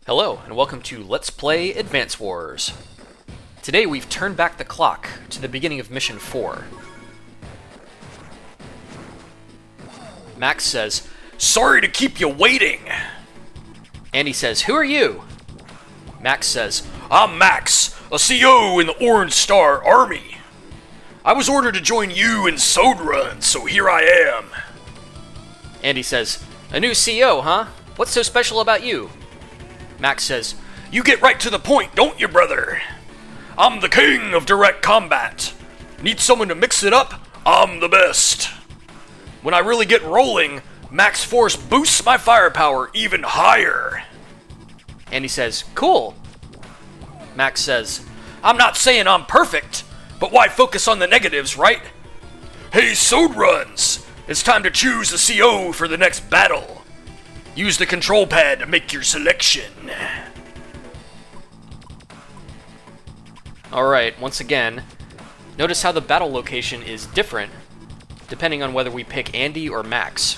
Hello, and welcome to Let's Play Advance Wars. Today we've turned back the clock to the beginning of Mission 4. Max says, "Sorry to keep you waiting." Andy says, "Who are you?" Max says, "I'm Max, a CO in the Orange Star Army. I was ordered to join you in Soda Run, so here I am." Andy says, "A new CO, huh? What's so special about you?" Max says, "You get right to the point, don't you, brother? I'm the king of direct combat. Need someone to mix it up? I'm the best. When I really get rolling, Max Force boosts my firepower even higher." Andy says, "Cool." Max says, "I'm not saying I'm perfect, but why focus on the negatives, right? Hey, Soda Runs, it's time to choose the CO for the next battle. Use the control pad to make your selection." Alright, once again, notice how the battle location is different depending on whether we pick Andy or Max.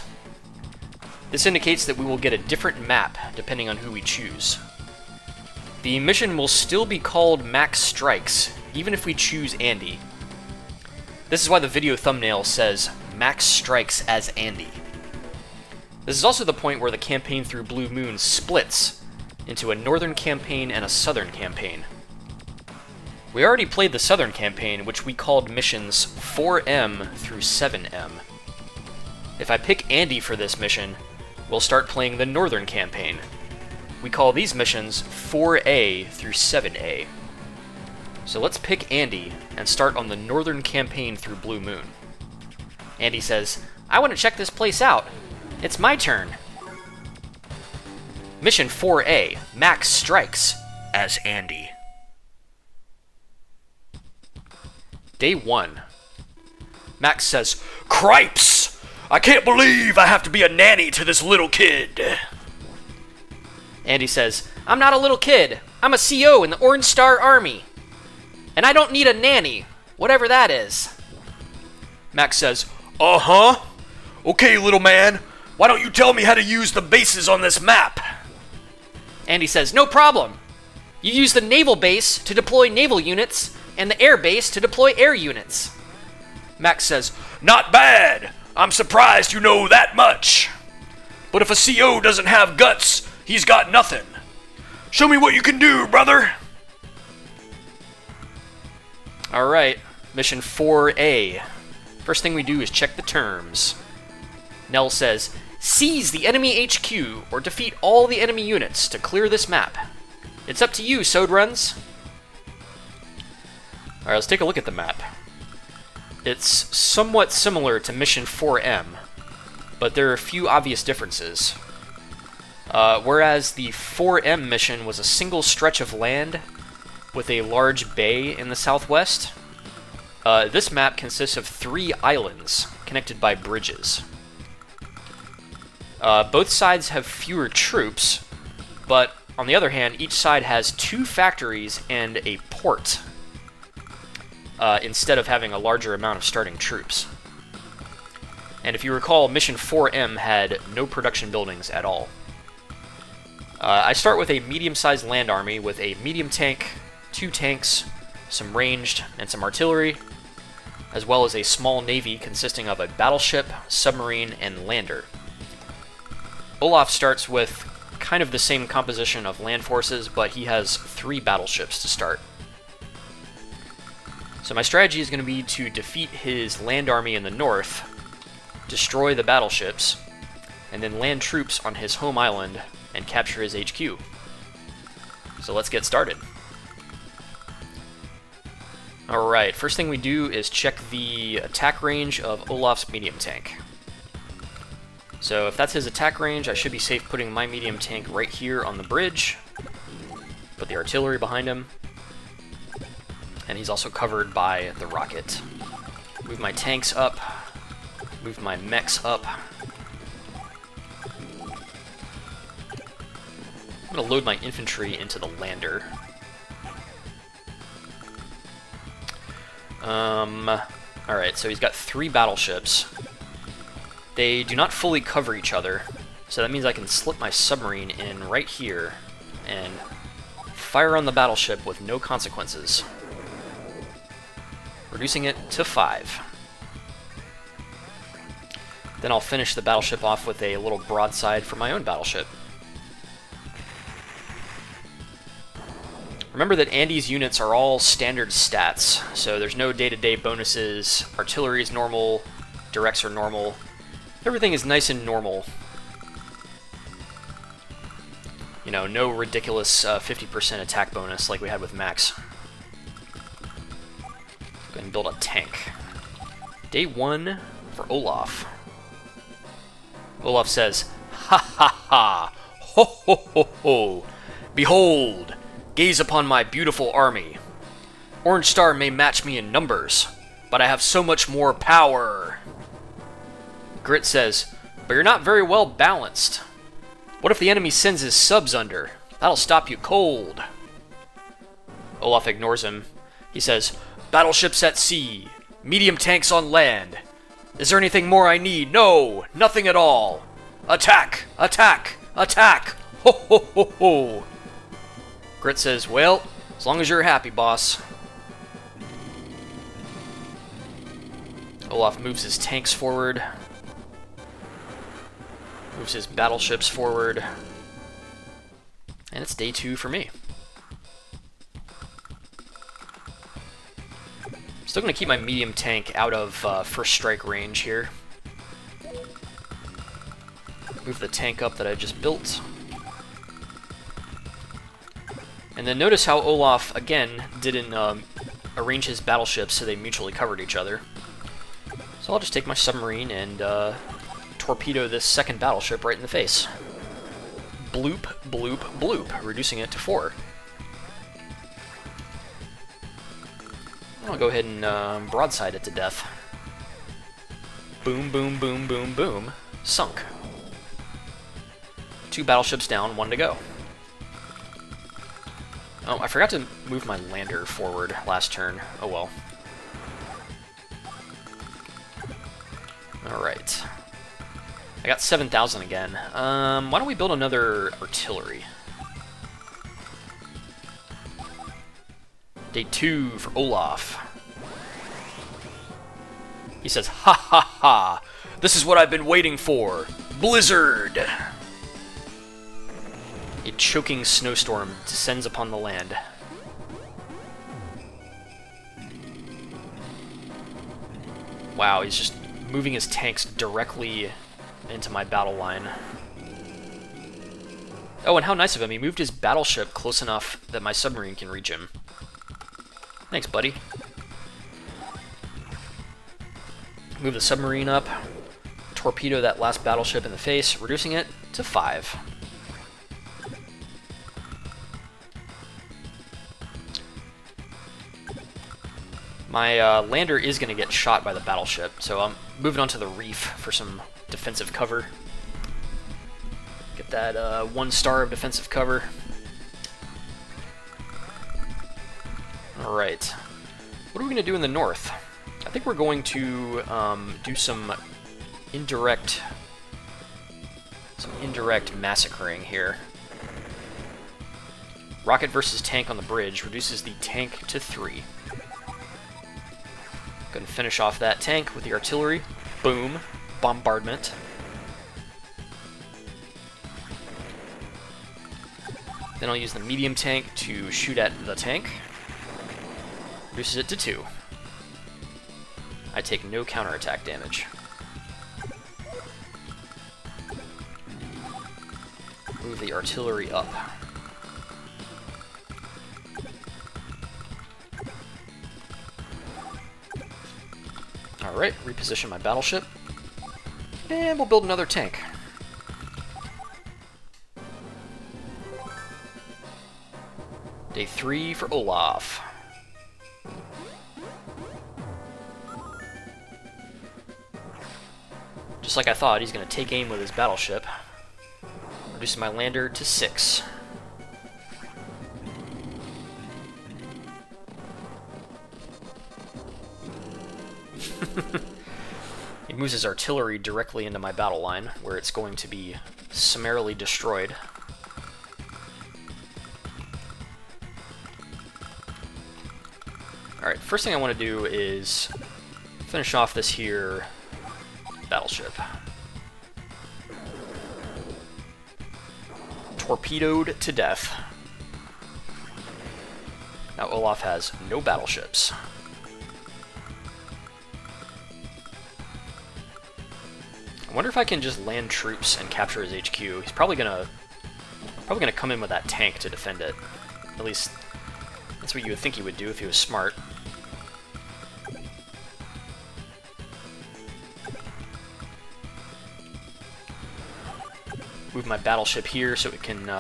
This indicates that we will get a different map depending on who we choose. The mission will still be called Max Strikes, even if we choose Andy. This is why the video thumbnail says Max Strikes as Andy. This is also the point where the campaign through Blue Moon splits into a northern campaign and a southern campaign. We already played the southern campaign, which we called missions 4M through 7M. If I pick Andy for this mission, we'll start playing the northern campaign. We call these missions 4A through 7A. So let's pick Andy and start on the northern campaign through Blue Moon. Andy says, "I want to check this place out. It's my turn." Mission 4A, Max Strikes as Andy. Day 1. Max says, "Cripes! I can't believe I have to be a nanny to this little kid." Andy says, "I'm not a little kid. I'm a CO in the Orange Star Army. And I don't need a nanny, whatever that is." Max says, "Uh-huh. Okay, little man. Why don't you tell me how to use the bases on this map?" Andy says, "No problem. You use the naval base to deploy naval units, and the air base to deploy air units." Max says, "Not bad. I'm surprised you know that much. But if a CO doesn't have guts, he's got nothing. Show me what you can do, brother." Alright, mission 4A. First thing we do is check the terms. Nell says, "Seize the enemy HQ, or defeat all the enemy units to clear this map. It's up to you, Soda Runs." Alright, let's take a look at the map. It's somewhat similar to Mission 4M, but there are a few obvious differences. Whereas the 4M mission was a single stretch of land with a large bay in the southwest, this map consists of 3 islands connected by bridges. Both sides have fewer troops, but on the other hand, each side has 2 factories and a port, instead of having a larger amount of starting troops. And if you recall, Mission 4M had no production buildings at all. I start with a medium-sized land army with a medium tank, 2 tanks, some ranged, and some artillery, as well as a small navy consisting of a battleship, submarine, and lander. Olaf starts with kind of the same composition of land forces, but he has 3 battleships to start. So my strategy is going to be to defeat his land army in the north, destroy the battleships, and then land troops on his home island and capture his HQ. So let's get started. Alright, first thing we do is check the attack range of Olaf's medium tank. So if that's his attack range, I should be safe putting my medium tank right here on the bridge. Put the artillery behind him. And he's also covered by the rocket. Move my tanks up. Move my mechs up. I'm going to load my infantry into the lander. Alright, so he's got 3 battleships. They do not fully cover each other, so that means I can slip my submarine in right here and fire on the battleship with no consequences, reducing it to 5. Then I'll finish the battleship off with a little broadside for my own battleship. Remember that Andy's units are all standard stats, so there's no day-to-day bonuses, artillery is normal, directs are normal, everything is nice and normal. You know, no ridiculous 50% attack bonus like we had with Max. Go ahead and build a tank. Day 1 for Olaf. Olaf says, "Ha ha ha! Ho ho ho ho! Behold! Gaze upon my beautiful army. Orange Star may match me in numbers, but I have so much more power." Grit says, "But you're not very well balanced. What if the enemy sends his subs under? That'll stop you cold." Olaf ignores him. He says, "Battleships at sea, medium tanks on land. Is there anything more I need? No, nothing at all. Attack! Attack! Attack! Ho ho ho ho!" Grit says, "Well, as long as you're happy, boss." Olaf moves his tanks forward. Moves his battleships forward. And it's day 2 for me. Still going to keep my medium tank out of first strike range here. Move the tank up that I just built. And then notice how Olaf, again, didn't arrange his battleships so they mutually covered each other. So I'll just take my submarine and torpedo this second battleship right in the face. Bloop, bloop, bloop, reducing it to 4. I'll go ahead and broadside it to death. Boom, boom, boom, boom, boom. Sunk. 2 battleships down, 1 to go. Oh, I forgot to move my lander forward last turn. Oh well. Alright. I got 7,000 again. Why don't we build another artillery? Day 2 for Olaf. He says, "Ha ha ha! This is what I've been waiting for! Blizzard!" A choking snowstorm descends upon the land. Wow, he's just moving his tanks directly into my battle line. Oh, and how nice of him. He moved his battleship close enough that my submarine can reach him. Thanks, buddy. Move the submarine up. Torpedo that last battleship in the face, reducing it to 5. My lander is going to get shot by the battleship, so I'm moving onto the reef for some defensive cover. Get that 1 star of defensive cover. Alright. What are we going to do in the north? I think we're going to do some indirect massacring here. Rocket versus tank on the bridge reduces the tank to 3. Go ahead and finish off that tank with the artillery. Boom. Bombardment. Then I'll use the medium tank to shoot at the tank. Reduces it to 2. I take no counterattack damage. Move the artillery up. Alright, reposition my battleship. And we'll build another tank. Day 3 for Olaf. Just like I thought, he's going to take aim with his battleship. Reducing my lander to 6. He moves his artillery directly into my battle line, where it's going to be summarily destroyed. Alright, first thing I want to do is finish off this here battleship. Torpedoed to death. Now Olaf has no battleships. I wonder if I can just land troops and capture his HQ. He's probably gonna come in with that tank to defend it. At least that's what you would think he would do if he was smart. Move my battleship here so it can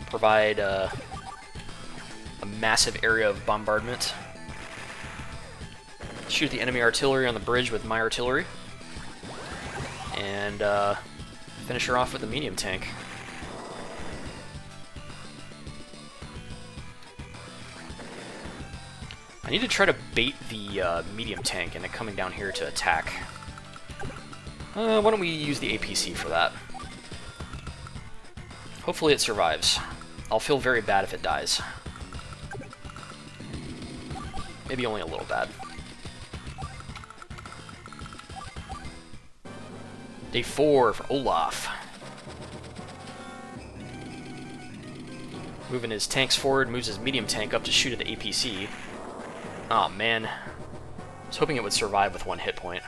provide a massive area of bombardment. Shoot the enemy artillery on the bridge with my artillery. And finish her off with a medium tank. I need to try to bait the medium tank into coming down here to attack. Why don't we use the APC for that? Hopefully it survives. I'll feel very bad if it dies. Maybe only a little bad. Day 4 for Olaf. Moving his tanks forward, moves his medium tank up to shoot at the APC. Aw, man. I was hoping it would survive with 1 hit point.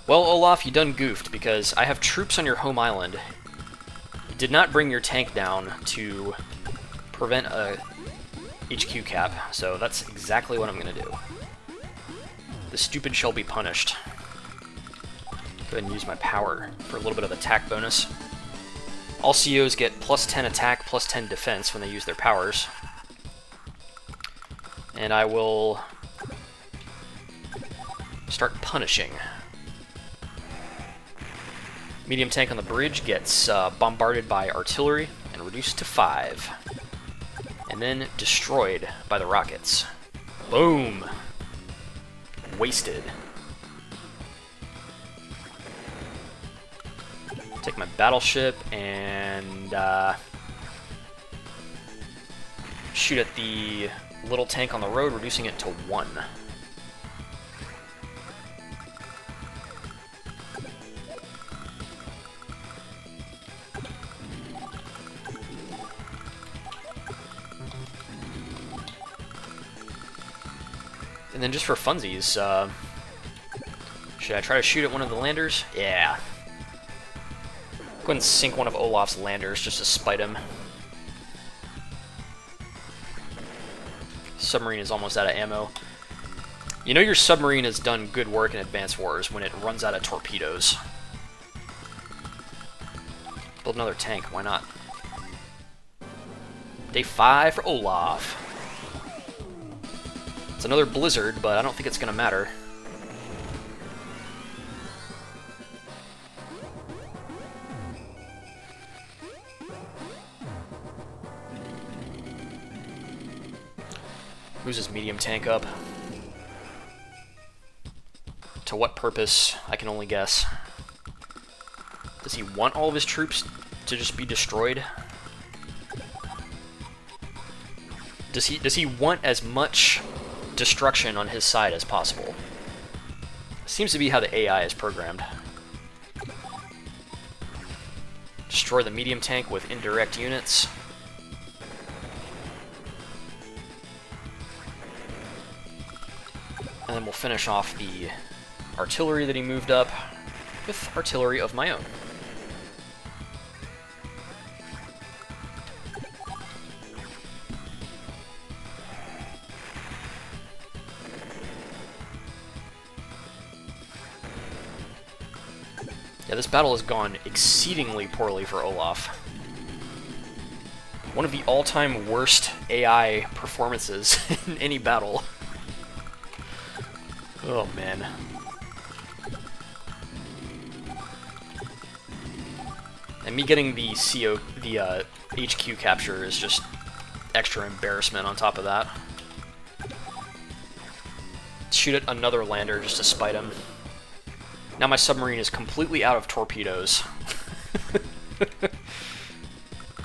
Well, Olaf, you done goofed, because I have troops on your home island. You did not bring your tank down to prevent a HQ cap, so that's exactly what I'm going to do. The stupid shall be punished. Go ahead and use my power for a little bit of attack bonus. All COs get plus 10 attack, plus 10 defense when they use their powers. And I will start punishing. Medium tank on the bridge gets bombarded by artillery and reduced to 5. And then destroyed by the rockets. Boom! Wasted. Take my battleship and shoot at the little tank on the road, reducing it to 1. And then just for funsies, should I try to shoot at one of the landers? Yeah. Go ahead and sink one of Olaf's landers just to spite him. Submarine is almost out of ammo. You know your submarine has done good work in Advanced Wars when it runs out of torpedoes. Build another tank, why not? Day 5 for Olaf. It's another blizzard, but I don't think it's going to matter. Moves his medium tank up. To what purpose? I can only guess. Does he want all of his troops to just be destroyed? Does he want as much destruction on his side as possible? Seems to be how the AI is programmed. Destroy the medium tank with indirect units. And then we'll finish off the artillery that he moved up with artillery of my own. Yeah, this battle has gone exceedingly poorly for Olaf. One of the all-time worst AI performances in any battle. Oh, man. And me getting the HQ capture is just extra embarrassment on top of that. shoot at another lander just to spite him. Now my submarine is completely out of torpedoes.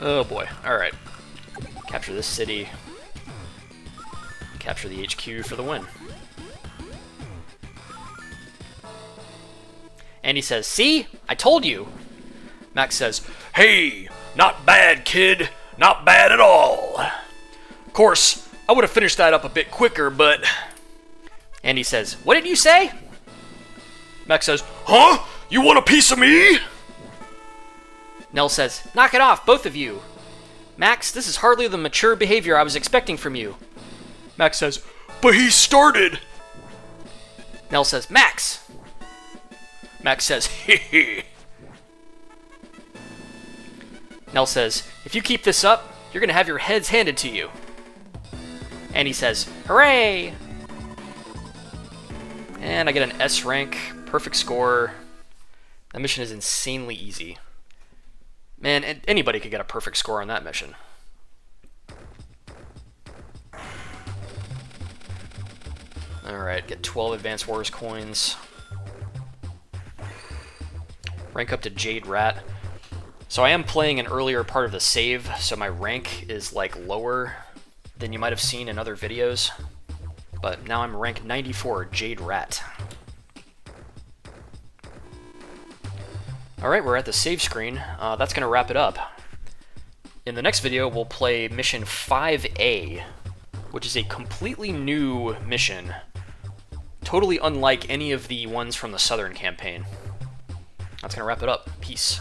Oh boy. Alright. Capture this city. Capture the HQ for the win. Andy says, "See? I told you." Max says, "Hey, not bad, kid. Not bad at all. Of course, I would have finished that up a bit quicker, but..." Andy says, "What did you say?" Max says, "Huh? You want a piece of me?" Nell says, "Knock it off, both of you. Max, this is hardly the mature behavior I was expecting from you." Max says, "But he started." Nell says, "Max." Max says, "Hee." Nell says, "If you keep this up, you're going to have your heads handed to you." Andy says, "Hooray!" And I get an S rank, perfect score. That mission is insanely easy. Man, anybody could get a perfect score on that mission. Alright, get 12 Advanced Wars coins. Rank up to Jade Rat. So I am playing an earlier part of the save, so my rank is like lower than you might have seen in other videos. But now I'm rank 94, Jade Rat. Alright, we're at the save screen. That's going to wrap it up. In the next video, we'll play mission 5A, which is a completely new mission. Totally unlike any of the ones from the Southern campaign. That's going to wrap it up. Peace.